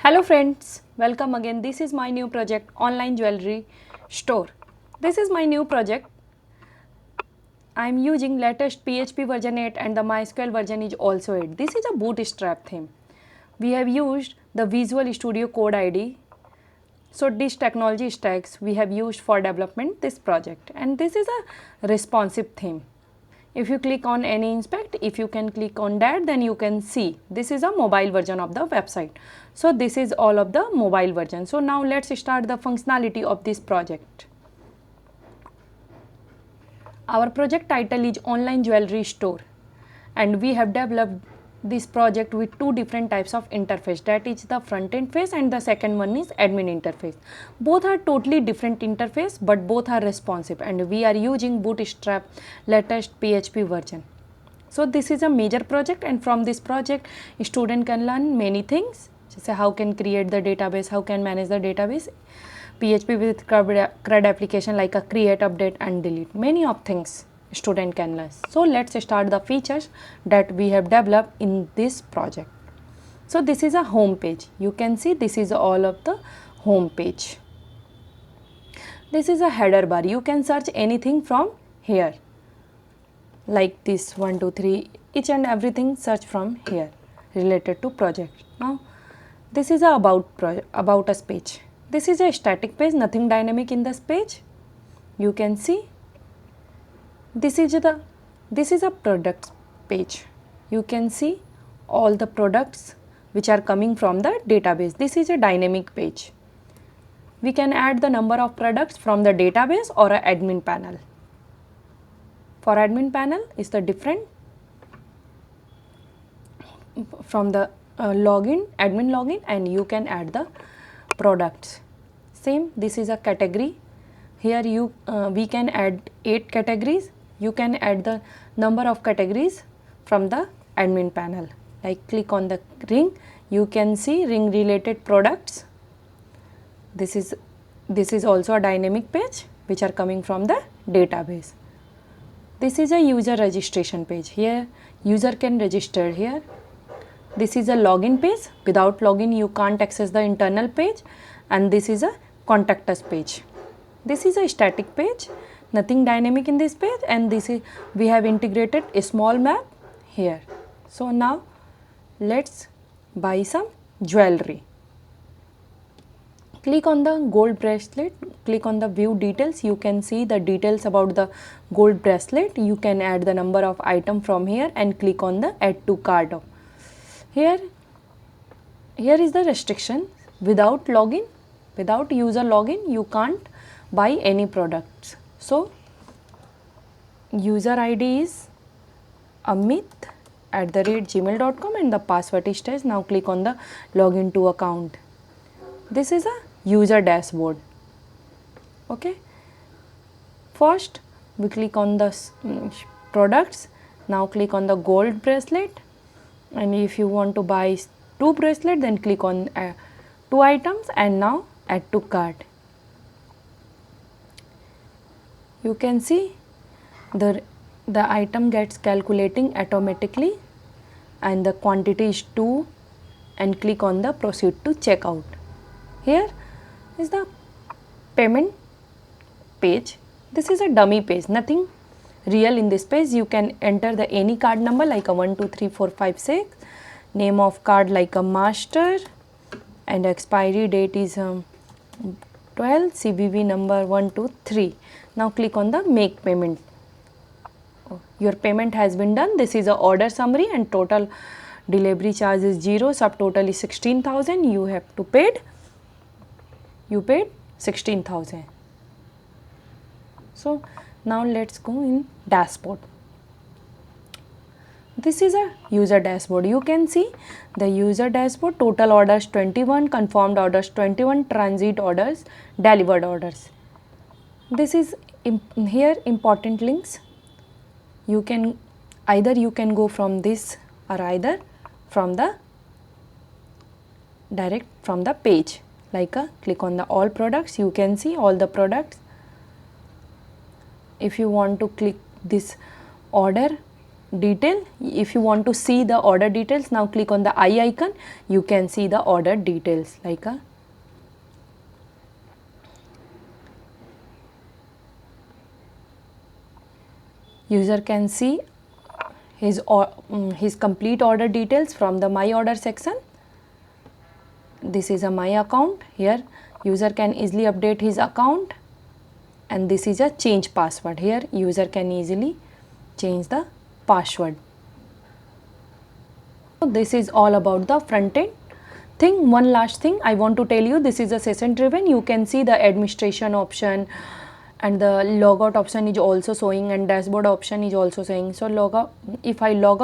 Hello friends, welcome again. This is my new project, online jewelry store. This is my new project. I am using latest PHP version 8 and the MySQL version is also 8. This is a BootStrap theme. We have used the Visual Studio Code ID. So this technology stacks we have used for development this project, and this is a responsive theme. If you click on any inspect, if you can click on that, then you can see this is a mobile version of the website. So this is all of the mobile version. So now let's start the functionality of this project. Our project title is online jewelry store, and we have developed this project with two different types of interface, that is the front end face and the second one is admin interface. Both are totally different interface, but both are responsive, and we are using BootStrap latest PHP version. So this is a major project, and from this project student can learn many things. Say how can create the database, how can manage the database, PHP with CRUD application like a create, update and delete. Many of things student can learn. So let's start the features that we have developed in this project. So this is a home page. You can see this is all of the home page. This is a header bar. You can search anything from here, like this 1 2 3, each and everything search from here related to project. Now this is a about us page. This is a static page, nothing dynamic in this page. You can see this is a products page. You can see all the products which are coming from the database. This is a dynamic page. We can add the number of products from the database or a admin panel. For admin panel is the different from the admin login, and you can add the products. Same, this is a category. Here we can add 8 categories. You can add the number of categories from the admin panel. Like click on the ring, you can see ring related products. This is also a dynamic page which are coming from the database. This is a user registration page. Here user can register here. This is a login page. Without login you can't access the internal page, and this is a contact us page. This is a static page, nothing dynamic in this page, and this is we have integrated a small map here. So now let's buy some jewelry. Click on the gold bracelet, click on the view details. You can see the details about the gold bracelet. You can add the number of item from here and click on the add to cart. Here is the restriction. Without login, without user login, you can't buy any products. So user ID is amit@gmail.com and the password is test. Now click on the login to account. This is a user dashboard. Okay, first we click on the products. Now click on the gold bracelet, and if you want to buy 2 bracelet, then click on 2 items and now add to cart. You can see the item gets calculating automatically and the quantity is 2, and click on the proceed to checkout. Here is the payment page. This is a dummy page, nothing real in this page. You can enter the any card number like a 1 2 3 4 5 6, name of card like a master, and expiry date is 12, CVV number 1 2 3. Now click on the make payment. Your payment has been done. This is a order summary, and total delivery charge is 0, subtotal is 16,000. You have to paid 16,000. So now let's go in dashboard. This is a user dashboard. You can see the user dashboard. Total orders 21, confirmed orders 21, transit orders, delivered orders. This is here important links. You can go from this or either from the direct from the page. Like click on the all products. You can see all the products. If you want to click this order detail. If you want to see the order details, now click on the eye icon, you can see the order details like a user can see his complete order details from the my order section. This is a my account. Here user can easily update his account, and this is a change password. Here user can easily change the password. So this is all about the front end thing. One last thing I want to tell you, this is a session driven. You can see the administration option and the logout option is also showing, and dashboard option is also showing. So logout, if I log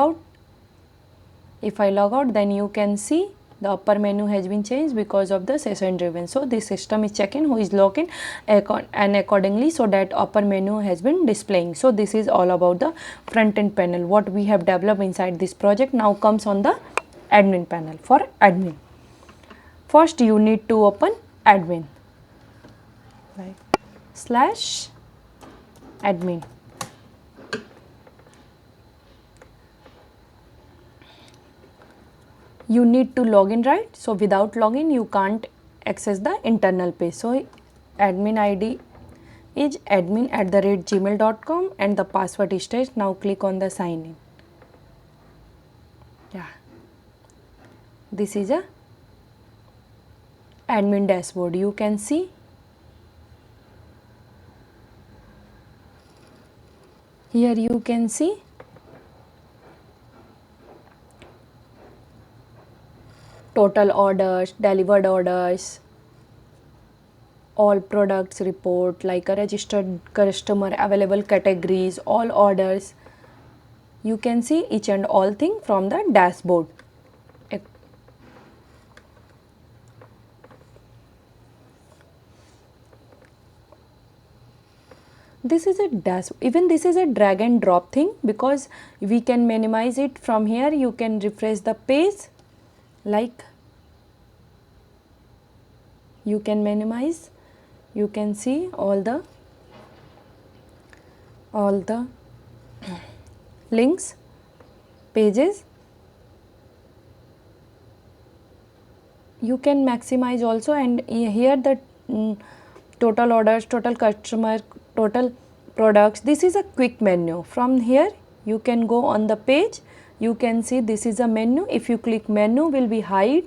out, then you can see the upper menu has been changed because of the session driven. So this system is checking who is logged in and accordingly, so that upper menu has been displaying. So this is all about the front end panel what we have developed inside this project. Now comes on the admin panel. For admin, first you need to open admin, right, /admin. You need to log in, right? So without login you can't access the internal page. So admin ID is admin@gmail.com and the password is staged. Now click on the sign in. Yeah, this is a admin dashboard. You can see here, you can see total orders, delivered orders, all products report, like a registered customer, available categories, all orders. You can see each and all thing from the dashboard. This is a dash, even this is a drag and drop thing, because we can minimize it from here. You can refresh the page, like you can minimize, you can see all the links, pages. You can maximize also, and here the total orders, total customer, total products. This is a quick menu. From here you can go on the page, you can see this is a menu. If you click menu, will be hide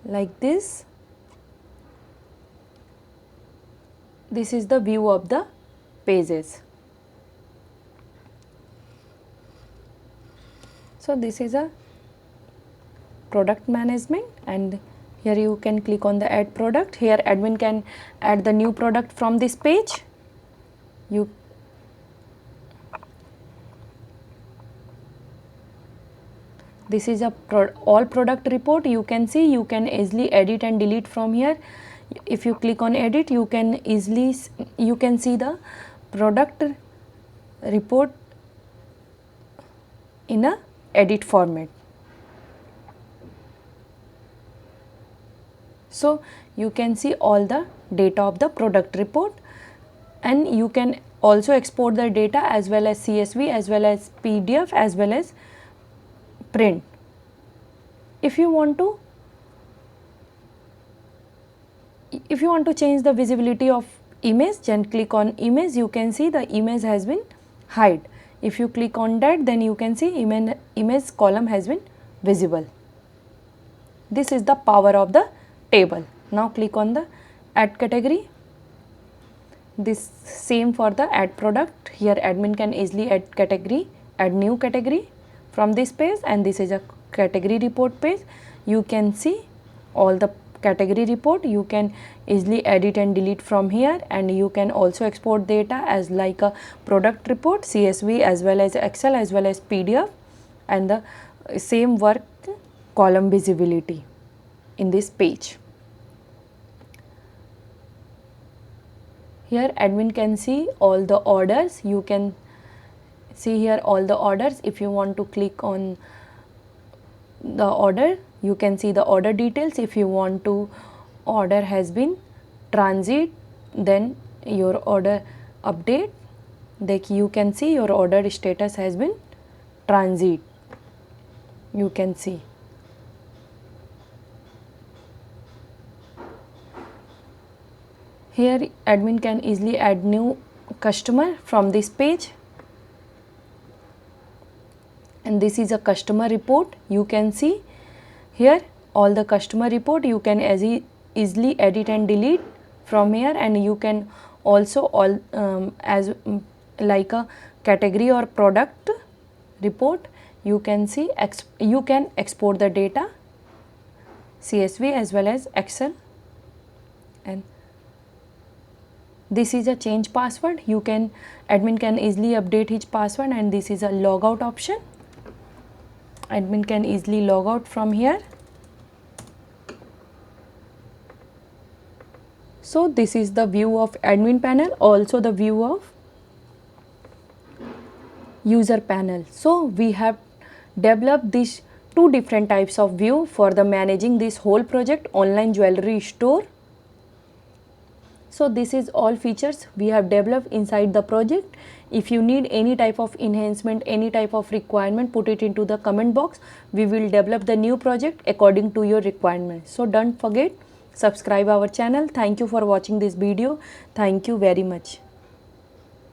like this. This is the view of the pages. So this is a product management, and here you can click on the add product. Here admin can add the new product from this page. This is a all product report. You can see, you can easily edit and delete from here. If you click on edit, you can easily, you can see the product report in a edit format. So you can see all the data of the product report, and you can also export the data as well as CSV, as well as PDF, as well as print. If you want to change the visibility of image, then click on image. You can see the image has been hide. If you click on that, then you can see image column has been visible. This is the power of the table. Now click on the add category. This same for the add product. Here admin can easily add category, add new category from this page, and this is a category report page. You can see all the category report. You can easily edit and delete from here, and you can also export data as like a product report, CSV, as well as Excel, as well as PDF, and the same work column visibility in this page. Here admin can see all the orders. You can see here all the orders. If you want to click on the order, you can see the order details. If you want to order has been transit, then your order update, you can see your order status has been transit. You can see. Here admin can easily add new customer from this page. And this is a customer report. You can see here all the customer report. You can easily edit and delete from here, and you can also like a category or product report. You can see you can export the data CSV as well as Excel. And this is a change password. Admin can easily update his password, and this is a logout option. Admin can easily log out from here. So this is the view of admin panel, also the view of user panel. So we have developed these two different types of view for the managing this whole project, online jewelry store. So this is all features we have developed inside the project. If you need any type of enhancement, any type of requirement, put it into the comment box. We will develop the new project according to your requirement. So don't forget, subscribe our channel. Thank you for watching this video. Thank you very much.